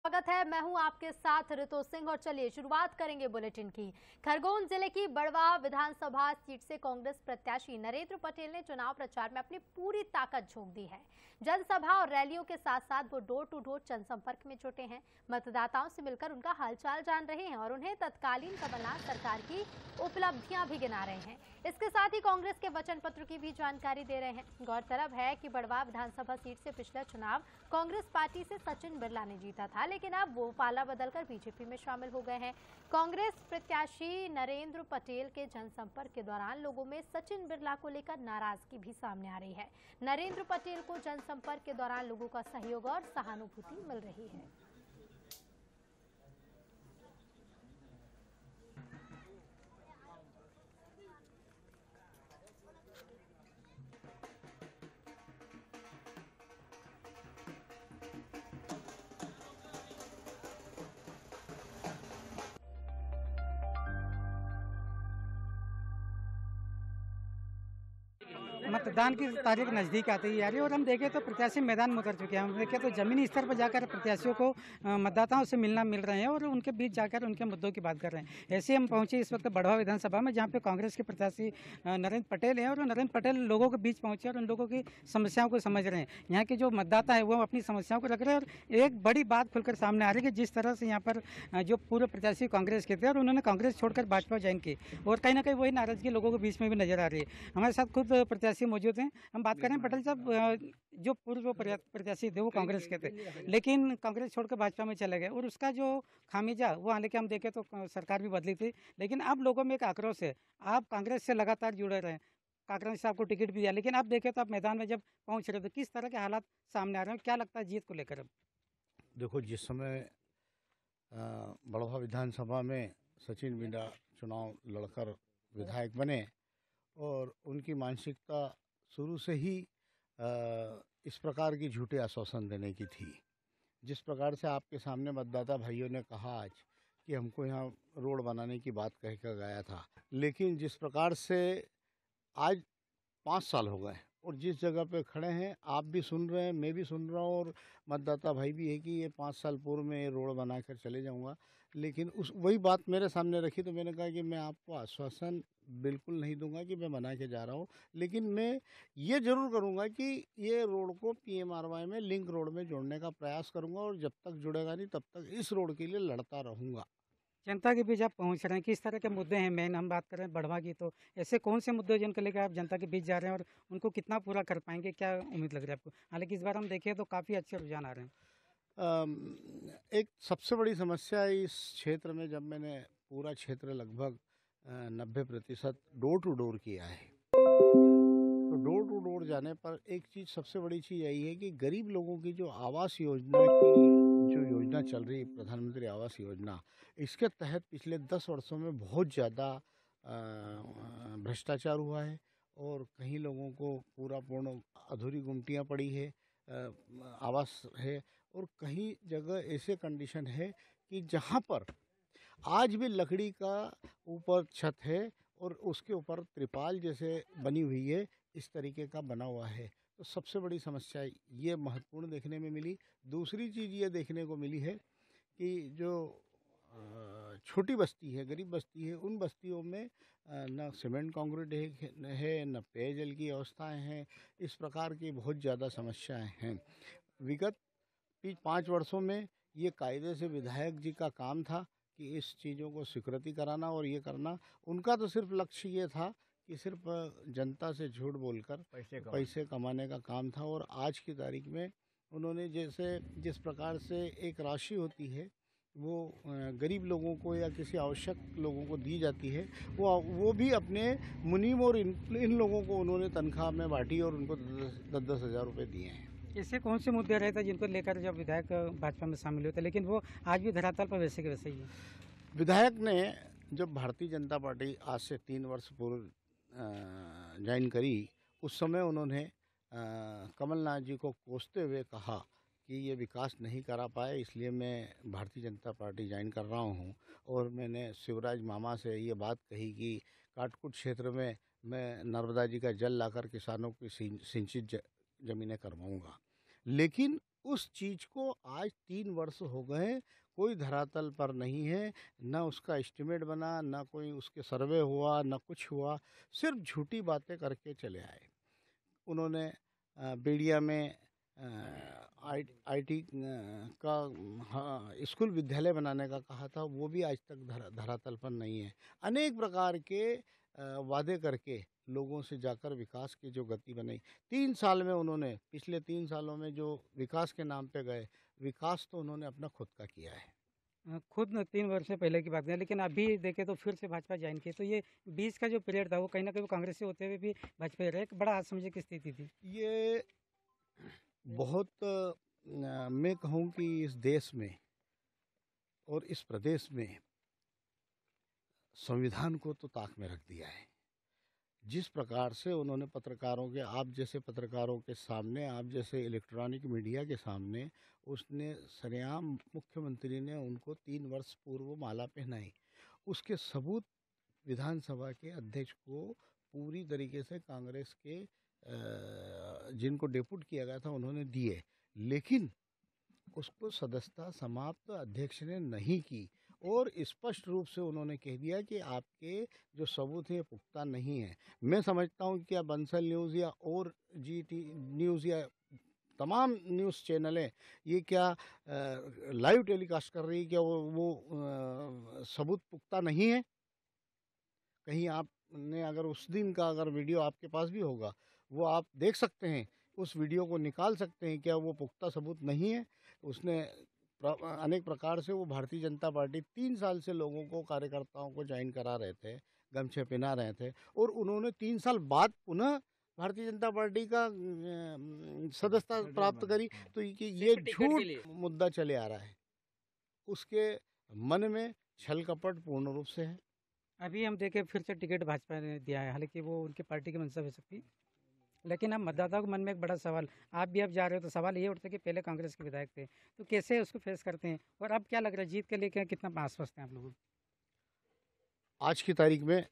स्वागत है। मैं हूं आपके साथ ऋतु सिंह और चलिए शुरुआत करेंगे बुलेटिन की। खरगोन जिले की बड़वा विधानसभा सीट से कांग्रेस प्रत्याशी नरेंद्र पटेल ने चुनाव प्रचार में अपनी पूरी ताकत झोंक दी है। जनसभा और रैलियों के साथ साथ वो डोर टू डोर जनसंपर्क में जुटे हैं, मतदाताओं से मिलकर उनका हालचाल जान रहे हैं और उन्हें तत्कालीन कमलनाथ सरकार की उपलब्धियां भी गिना रहे हैं। इसके साथ ही कांग्रेस के वचन पत्र की भी जानकारी दे रहे हैं। गौरतलब है कि बड़वा विधानसभा सीट से पिछला चुनाव कांग्रेस पार्टी से सचिन बिरला ने जीता था, लेकिन अब वो पाला बदलकर बीजेपी में शामिल हो गए हैं। कांग्रेस प्रत्याशी नरेंद्र पटेल के जनसंपर्क के दौरान लोगों में सचिन बिरला को लेकर नाराजगी भी सामने आ रही है। नरेंद्र पटेल को जनसंपर्क के दौरान लोगों का सहयोग और सहानुभूति मिल रही है। मतदान की तारीख नज़दीक आती जा रही है और हम देखें तो प्रत्याशी मैदान में उतर चुके हैं। हम देखें तो ज़मीनी स्तर पर जाकर प्रत्याशियों को मतदाताओं से मिल रहे हैं और उनके बीच जाकर उनके मुद्दों की बात कर रहे हैं। ऐसे हम पहुंचे इस वक्त बड़वा विधानसभा में, जहां पे कांग्रेस के प्रत्याशी नरेंद्र पटेल हैं और नरेंद्र पटेल लोगों के बीच पहुंचे और उन लोगों की समस्याओं को समझ रहे हैं। यहाँ के जो मतदाता है वो अपनी समस्याओं को रख रहे हैं और एक बड़ी बात खुलकर सामने आ रही है कि जिस तरह से यहाँ पर जो पूर्व प्रत्याशी कांग्रेस के थे और उन्होंने कांग्रेस छोड़कर भाजपा ज्वाइन की और कहीं ना कहीं वही नाराजगी लोगों के बीच में भी नजर आ रही है। हमारे साथ खुद प्रत्याशी मौजूद हैं। हम बात करें पटेल साहब, जो पूर्व प्रत्याशी थे वो कांग्रेस के थे, लेकिन कांग्रेस छोड़कर भाजपा में चले गए और उसका जो खामिजा वो हालांकि हम देखें तो सरकार भी बदली थी, लेकिन अब लोगों में एक आक्रोश है। आप कांग्रेस से लगातार जुड़े रहे, कांग्रेस से आपको टिकट भी दिया, लेकिन अब देखें तो आप मैदान में जब पहुंच रहे थे, किस तरह के हालात सामने आ रहे हैं, क्या लगता है जीत को लेकर? अब देखो, जिस समय बड़वा विधानसभा में सचिन बिरला चुनाव लड़कर विधायक बने और उनकी मानसिकता शुरू से ही इस प्रकार की झूठे आश्वासन देने की थी। जिस प्रकार से आपके सामने मतदाता भाइयों ने कहा आज कि हमको यहाँ रोड बनाने की बात कह कर गया था, लेकिन जिस प्रकार से आज 5 साल हो गए और जिस जगह पे खड़े हैं आप भी सुन रहे हैं, मैं भी सुन रहा हूँ और मतदाता भाई भी है कि ये 5 साल पूर्व में ये रोड बना कर चले जाऊँगा, लेकिन वही बात मेरे सामने रखी तो मैंने कहा कि मैं आपको आश्वासन बिल्कुल नहीं दूंगा कि मैं बना के जा रहा हूँ, लेकिन मैं ये जरूर करूँगा कि ये रोड को PMRY में लिंक रोड में जोड़ने का प्रयास करूँगा और जब तक जुड़ेगा नहीं तब तक इस रोड के लिए लड़ता रहूँगा। जनता के बीच आप पहुंच रहे हैं, किस तरह के मुद्दे हैं मेन? हम बात करें बड़वा की, तो ऐसे कौन से मुद्दे जिनको लेकर आप जनता के बीच जा रहे हैं और उनको कितना पूरा कर पाएंगे, क्या उम्मीद लग रही है आपको? हालांकि इस बार हम देखें तो काफ़ी अच्छे रुझान आ रहे हैं। एक सबसे बड़ी समस्या इस क्षेत्र में, जब मैंने पूरा क्षेत्र लगभग 90% डोर टू डोर किया है, तो डोर टू डोर जाने पर एक चीज़, सबसे बड़ी चीज़ यही है कि गरीब लोगों की जो आवास योजना की जो योजना चल रही है, प्रधानमंत्री आवास योजना, इसके तहत पिछले 10 वर्षों में बहुत ज़्यादा भ्रष्टाचार हुआ है और कहीं लोगों को पूरा पूर्ण अधूरी गुमटियाँ पड़ी है, आवास है, और कहीं जगह ऐसे कंडीशन है कि जहाँ पर आज भी लकड़ी का ऊपर छत है और उसके ऊपर त्रिपाल जैसे बनी हुई है, इस तरीके का बना हुआ है। तो सबसे बड़ी समस्या ये महत्वपूर्ण देखने में मिली। दूसरी चीज़ ये देखने को मिली है कि जो छोटी बस्ती है, गरीब बस्ती है, उन बस्तियों में न सीमेंट कंक्रीट है, न पेयजल की व्यवस्थाएं हैं। इस प्रकार की बहुत ज़्यादा समस्याएं हैं। विगत 5 वर्षों में ये कायदे से विधायक जी का काम था कि इस चीज़ों को स्वीकृति कराना और ये करना। उनका तो सिर्फ लक्ष्य ये था कि सिर्फ जनता से झूठ बोलकर पैसे कमाने का काम था। और आज की तारीख में उन्होंने जिस प्रकार से एक राशि होती है वो गरीब लोगों को या किसी आवश्यक लोगों को दी जाती है, वो भी अपने मुनीम और इन लोगों को उन्होंने तनख्वाह में बांटी और उनको 10-10 हज़ार रुपये दिए हैं। ऐसे कौन से मुद्दे रहते हैं जिनको लेकर जब विधायक भाजपा में शामिल होते हैं, लेकिन वो आज भी धरातल पर वैसे के वैसे ही है? विधायक ने जब भारतीय जनता पार्टी आज से 3 वर्ष पूर्व ज्वाइन करी, उस समय उन्होंने कमलनाथ जी को कोसते हुए कहा कि ये विकास नहीं करा पाए, इसलिए मैं भारतीय जनता पार्टी ज्वाइन कर रहा हूँ। और मैंने शिवराज मामा से ये बात कही कि काटकुट क्षेत्र में मैं नर्मदा जी का जल लाकर किसानों की सिंचित ज़मीनें करवाऊँगा। लेकिन उस चीज़ को आज 3 वर्ष हो गए, कोई धरातल पर नहीं है, ना उसका एस्टीमेट बना, ना कोई उसके सर्वे हुआ, ना कुछ हुआ, सिर्फ झूठी बातें करके चले आए। उन्होंने बेड़िया में आईटी का हाँ, स्कूल विद्यालय बनाने का कहा था, वो भी आज तक धरातल पर नहीं है। अनेक प्रकार के वादे करके लोगों से जाकर विकास की जो गति बनाई, 3 साल में उन्होंने, पिछले 3 सालों में जो विकास के नाम पे गए, विकास तो उन्होंने अपना खुद का किया है। खुद 3 वर्ष पहले की बात है, लेकिन अभी देखें तो फिर से भाजपा ज्वाइन की, तो ये बीच का जो पीरियड था वो कहीं ना कहीं वो कांग्रेस से होते हुए भी भाजपा ही रहे, एक बड़ा असमंजस की स्थिति थी। ये बहुत मैं कहूँ कि इस देश में और इस प्रदेश में संविधान को तो ताक में रख दिया है। जिस प्रकार से उन्होंने पत्रकारों के, आप जैसे पत्रकारों के सामने, आप जैसे इलेक्ट्रॉनिक मीडिया के सामने, उसने सरेआम मुख्यमंत्री ने उनको 3 वर्ष पूर्व माला पहनाई। उसके सबूत विधानसभा के अध्यक्ष को पूरी तरीके से कांग्रेस के जिनको डेपुट किया गया था उन्होंने दिए, लेकिन उसको सदस्यता समाप्त अध्यक्ष ने नहीं की और स्पष्ट रूप से उन्होंने कह दिया कि आपके जो सबूत हैं पुख्ता नहीं है। मैं समझता हूँ कि क्या बंसल न्यूज़ या और जीटी न्यूज़ या तमाम न्यूज़ चैनलें ये क्या लाइव टेलीकास्ट कर रही है, क्या वो सबूत पुख्ता नहीं है? कहीं आपने अगर उस दिन का अगर वीडियो आपके पास भी होगा, वो आप देख सकते हैं, उस वीडियो को निकाल सकते हैं, क्या वो पुख्ता सबूत नहीं है? उसने अनेक प्रकार से वो भारतीय जनता पार्टी 3 साल से लोगों को, कार्यकर्ताओं को ज्वाइन करा रहे थे, गमछे पहना रहे थे और उन्होंने 3 साल बाद पुनः भारतीय जनता पार्टी का सदस्यता प्राप्त करी, तो ये झूठ मुद्दा चले आ रहा है। उसके मन में छल कपट पूर्ण रूप से है। अभी हम देखें फिर से टिकट भाजपा ने दिया है, हालांकि वो उनकी पार्टी की मंशा हो सकती, लेकिन अब मतदाताओं के मन में एक बड़ा सवाल, आप भी अब जा रहे हो तो सवाल ये उठता है कि पहले कांग्रेस के विधायक थे, तो कैसे उसको फेस करते हैं और अब क्या लग रहा है जीत के लेके कितना आश्वस्त हैं आप लोग? आज की तारीख में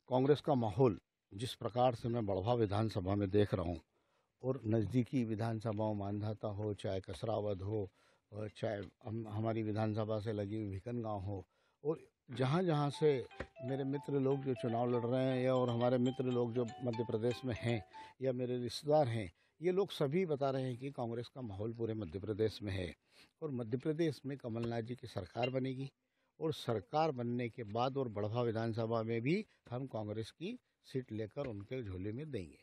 कांग्रेस का माहौल जिस प्रकार से मैं बड़वा विधानसभा में देख रहा हूँ और नज़दीकी विधानसभाओं, मांधाता हो, चाहे कसरावद हो, और चाहे हमारी विधानसभा से लगी हुई भिकनगांव हो, और जहाँ जहाँ से मेरे मित्र लोग जो चुनाव लड़ रहे हैं या और हमारे मित्र लोग जो मध्य प्रदेश में हैं या मेरे रिश्तेदार हैं, ये लोग सभी बता रहे हैं कि कांग्रेस का माहौल पूरे मध्य प्रदेश में है और मध्य प्रदेश में कमलनाथ जी की सरकार बनेगी और सरकार बनने के बाद और बड़वा विधानसभा में भी हम कांग्रेस की सीट लेकर उनके झोले में देंगे।